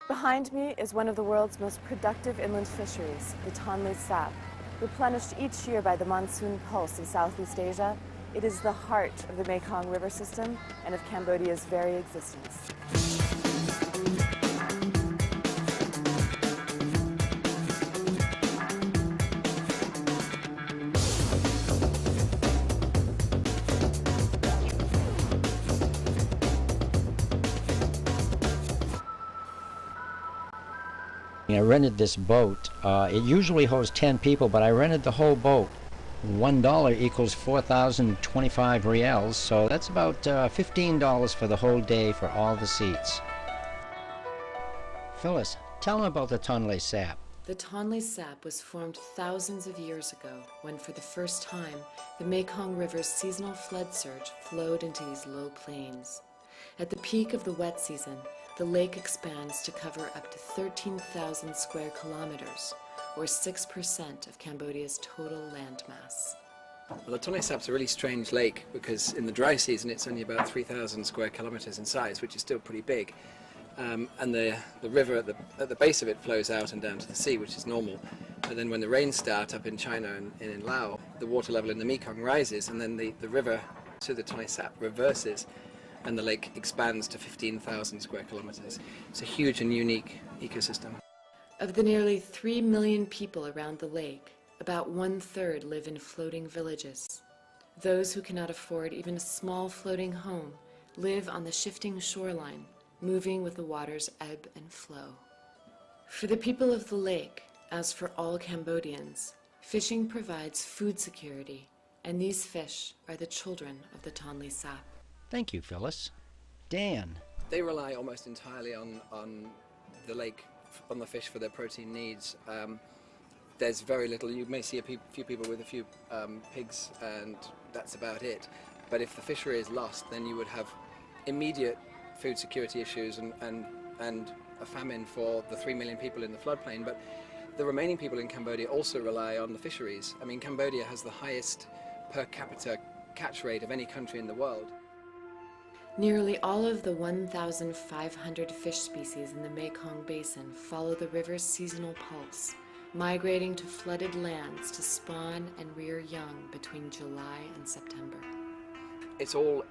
Behind me is one of the world's most productive inland fisheries, the Tonle Sap. Replenished each year by the monsoon pulse of Southeast Asia, it is the heart of the Mekong River system and of Cambodia's very existence. I rented this boat. It usually holds 10 people, but I rented the whole boat. $1 equals 4,025 reals, so that's about $15 for the whole day for all the seats. Phyllis, tell them about the Tonle Sap. The Tonle Sap was formed thousands of years ago when, for the first time, the Mekong River's seasonal flood surge flowed into these low plains. At the peak of the wet season, the lake expands to cover up to 13,000 square kilometers, or 6% of Cambodia's total landmass. Well, the Tonle Sap's a really strange lake because in the dry season it's only about 3,000 square kilometers in size, which is still pretty big. And the river at the base of it flows out and down to the sea, which is normal. And then when the rains start up in China and in Laos, the water level in the Mekong rises, and then the river to the Tonle Sap reverses, and the lake expands to 15,000 square kilometers. It's a huge and unique ecosystem. Of the nearly 3 million people around the lake, about 1/3 live in floating villages. Those who cannot afford even a small floating home live on the shifting shoreline, moving with the water's ebb and flow. For the people of the lake, as for all Cambodians, fishing provides food security, and these fish are the children of the Tonle Sap. Thank you, Phyllis. Dan. They rely almost entirely on the lake, on the fish for their protein needs. There's very little. You may see a few people with a few pigs, and that's about it. But if the fishery is lost, then you would have immediate food security issues and a famine for the 3 million people in the floodplain. But the remaining people in Cambodia also rely on the fisheries. I mean, Cambodia has the highest per capita catch rate of any country in the world. Nearly all of the 1,500 fish species in the Mekong Basin follow the river's seasonal pulse, migrating to flooded lands to spawn and rear young between July and September. It's all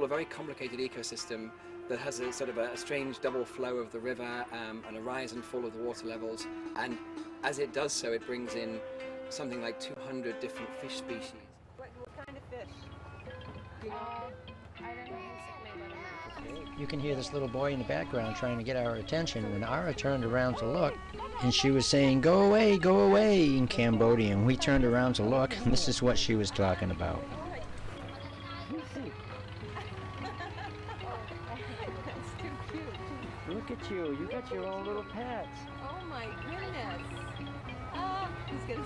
a very complicated ecosystem that has a sort of a strange double flow of the river and a rise and fall of the water levels. And as it does so, it brings in something like 200 different fish species. What kind of fish? I don't know exactly what. You can hear this little boy in the background trying to get our attention. When Ara turned around to look, and she was saying, go away, in Cambodian. We turned around to look, and this is what she was talking about. That's too cute. Look at you. You got your own little pets. Oh my goodness. He's gonna...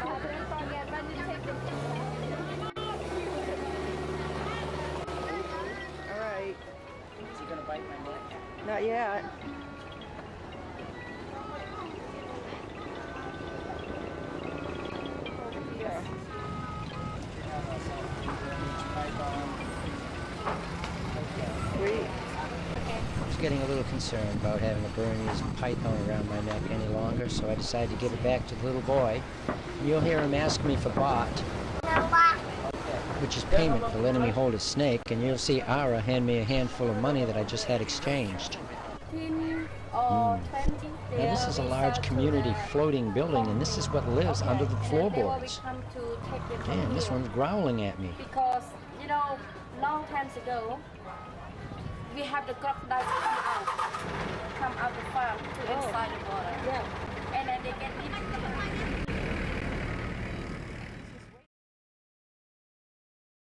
Don't forget when you take the All right. Is he going to bite my neck? Not yet. I was getting a little concerned about having a Burmese python around my neck any longer, so I decided to give it back to the little boy. And you'll hear him ask me for baht, which is payment for letting me hold a snake, and you'll see Ara hand me a handful of money that I just had exchanged. Now this is a large community floating building, and this is what lives under the floorboards. Man, this one's growling at me. Because, you know, long times ago, we have the crocodiles come out the farm to inside the water. Yeah.